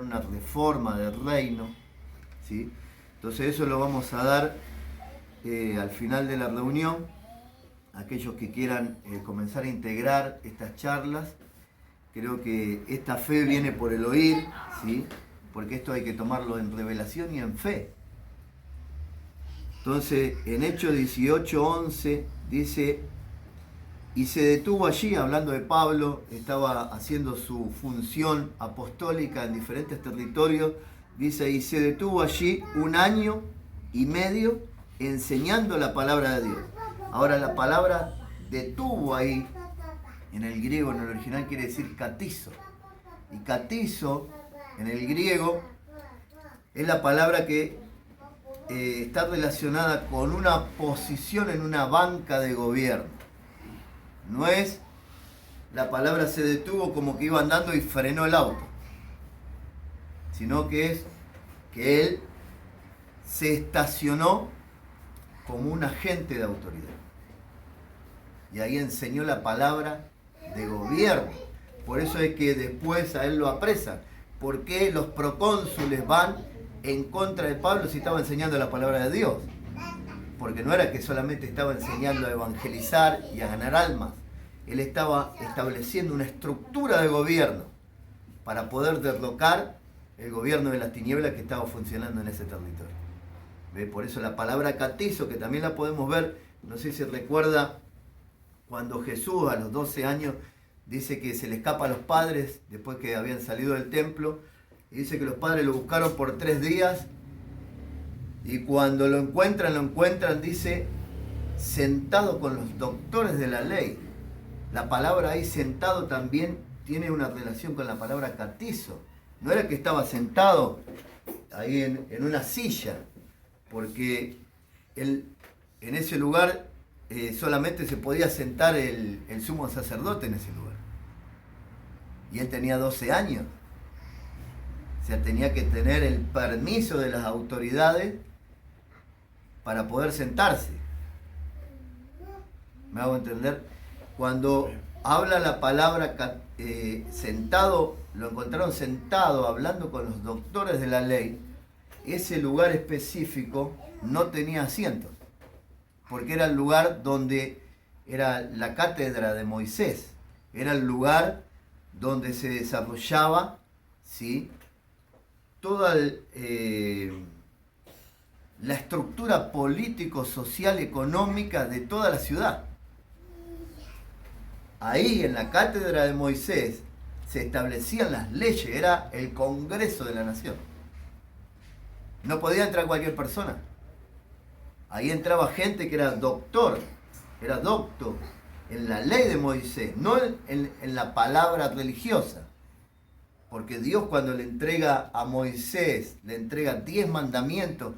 traer una reforma del reino, ¿sí? Entonces eso lo vamos a dar al final de la reunión. Aquellos que quieran comenzar a integrar estas charlas, creo que esta fe viene por el oír, ¿sí? Porque esto hay que tomarlo en revelación y en fe. Entonces, en Hechos 18:11 dice: y se detuvo allí, hablando de Pablo, estaba haciendo su función apostólica en diferentes territorios, dice, y se detuvo allí 1 año y medio enseñando la palabra de Dios. Ahora, la palabra detuvo ahí, en el griego, en el original, quiere decir catizo. Y catizo, en el griego, es la palabra que está relacionada con una posición en una banca de gobierno. No es la palabra se detuvo como que iba andando y frenó el auto, sino que es que él se estacionó como un agente de autoridad. Y ahí enseñó la palabra de gobierno. Por eso es que después a él lo apresan. ¿Por qué los procónsules van en contra de Pablo si estaba enseñando la palabra de Dios? Porque no era que solamente estaba enseñando a evangelizar y a ganar almas. Él estaba estableciendo una estructura de gobierno para poder derrocar el gobierno de las tinieblas que estaba funcionando en ese territorio. ¿Ve? Por eso la palabra catizo, que también la podemos ver, no sé si recuerda cuando Jesús a los 12 años dice que se le escapa a los padres después que habían salido del templo, y dice que los padres lo buscaron por 3 días, y cuando lo encuentran, dice, sentado con los doctores de la ley. La palabra ahí sentado también tiene una relación con la palabra catizo. No era que estaba sentado ahí en una silla, porque en ese lugar solamente se podía sentar el sumo sacerdote en ese lugar. Y él tenía 12 años. O sea, tenía que tener el permiso de las autoridades para poder sentarse. ¿Me hago entender? Cuando habla la palabra sentado, lo encontraron sentado hablando con los doctores de la ley, ese lugar específico no tenía asientos, porque era el lugar donde era la cátedra de Moisés, era el lugar donde se desarrollaba, ¿sí?, toda la estructura político, social, económica de toda la ciudad. Ahí en la cátedra de Moisés se establecían las leyes, era el Congreso de la Nación. No podía entrar cualquier persona. Ahí entraba gente que era doctor en la ley de Moisés, no en la palabra religiosa. Porque Dios, cuando le entrega a Moisés, le entrega 10 mandamientos,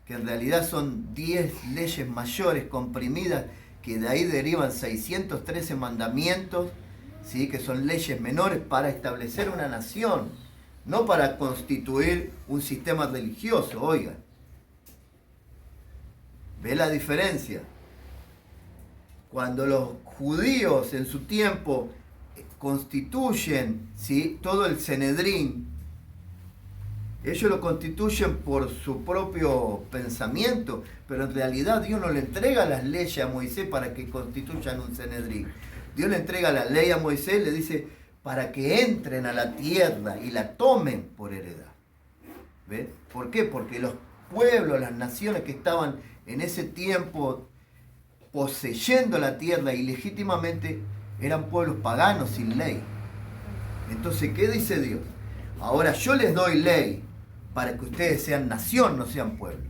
que en realidad son 10 leyes mayores comprimidas, que de ahí derivan 613 mandamientos, ¿sí?, que son leyes menores para establecer una nación, no para constituir un sistema religioso, oiga. ¿Ve la diferencia? Cuando los judíos en su tiempo constituyen, ¿sí?, todo el Sanedrín, ellos lo constituyen por su propio pensamiento, pero en realidad Dios no le entrega las leyes a Moisés para que constituyan un Sanedrín. Dios le entrega la ley a Moisés, le dice, para que entren a la tierra y la tomen por heredad. ¿Ve? ¿Por qué? Porque los pueblos, las naciones que estaban en ese tiempo poseyendo la tierra ilegítimamente eran pueblos paganos sin ley. Entonces, ¿qué dice Dios? Ahora yo les doy ley para que ustedes sean nación, no sean pueblo.